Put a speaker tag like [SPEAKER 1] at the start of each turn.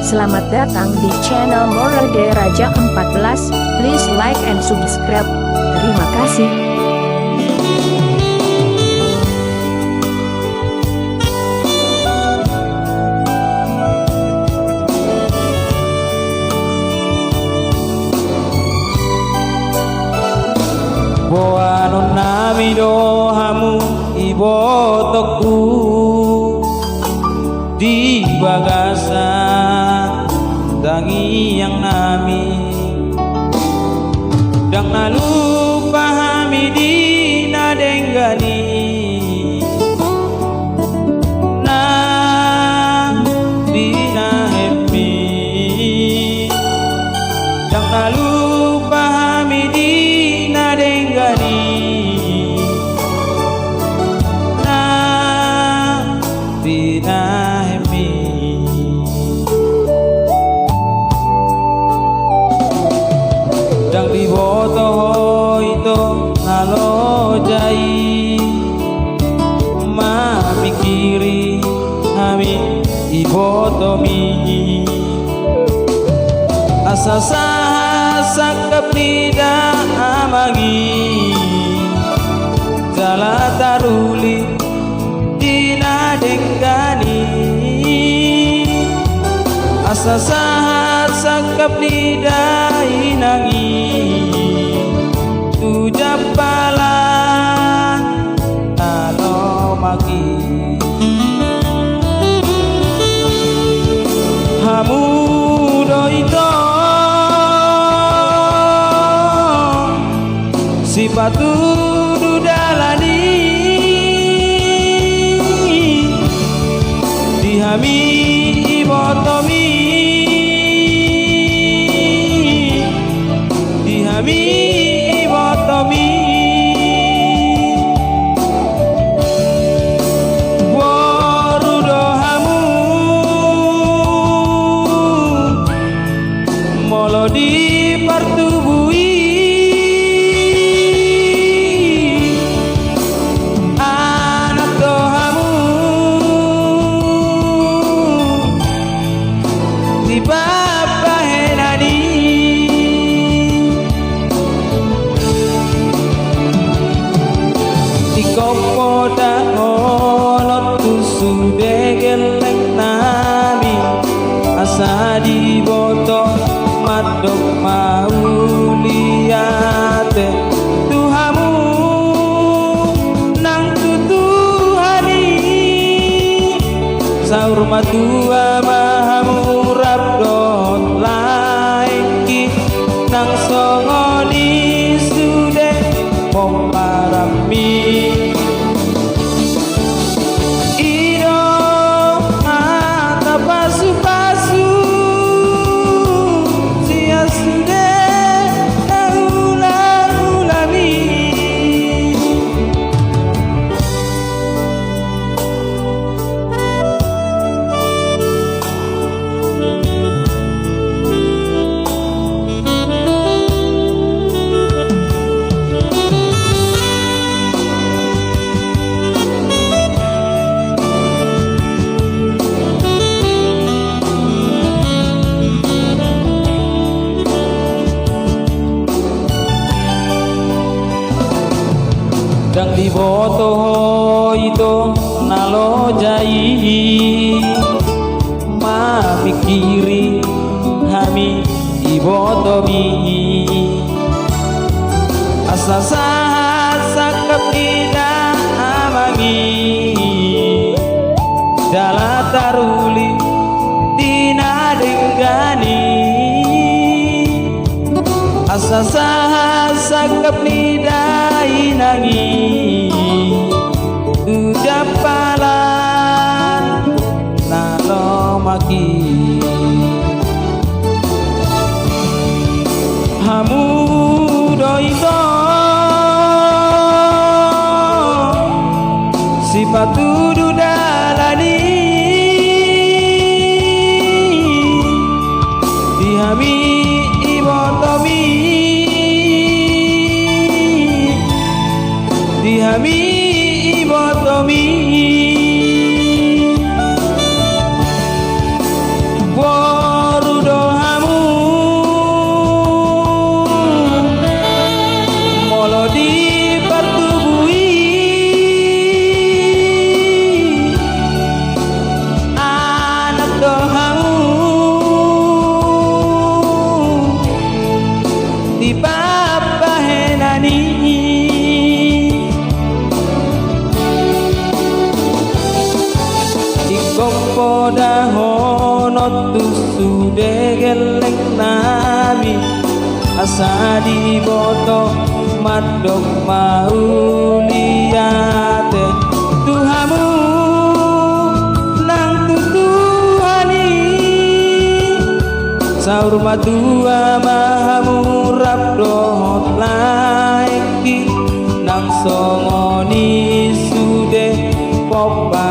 [SPEAKER 1] Selamat datang di channel Morode Raja 14. Please like and subscribe. Terima kasih.
[SPEAKER 2] Boano nami dohamu ibotoku di bagasan tangi yang nami dang nalu pahami di nadenggani na di na happy dang nalu pahami di nadenggani na di na happy dang diboto ito nalo jai mamikiri kami iboto mi asasa sakap nida amagi jala taruli dina denggani asasa sakap nida inangi tujapalan talo maki hamu doito sipatu dudalani dihami ibotomi dihami ibotomi warudohamu molo di partubui kopoda olot tusude geleng nami asa di boto madok mauliate tuhamu nang tutuhani saur matua mahamu rabdot laiki nang songoni sude pomparami dang diboto ito nalo jai mamikiri hami iboto mi asasa sakap ida amagi jala taruli dina denggani asasa sakap nida inangi tujapalan nalo maki hamu doito sipatu dudalani dihami ibotomi dihami ibotomi tu sude gelek nami asa di boto madok mauliate Tuhamu nang tutuhani saur madua mahamurap dohot laiki nang songoni sude popa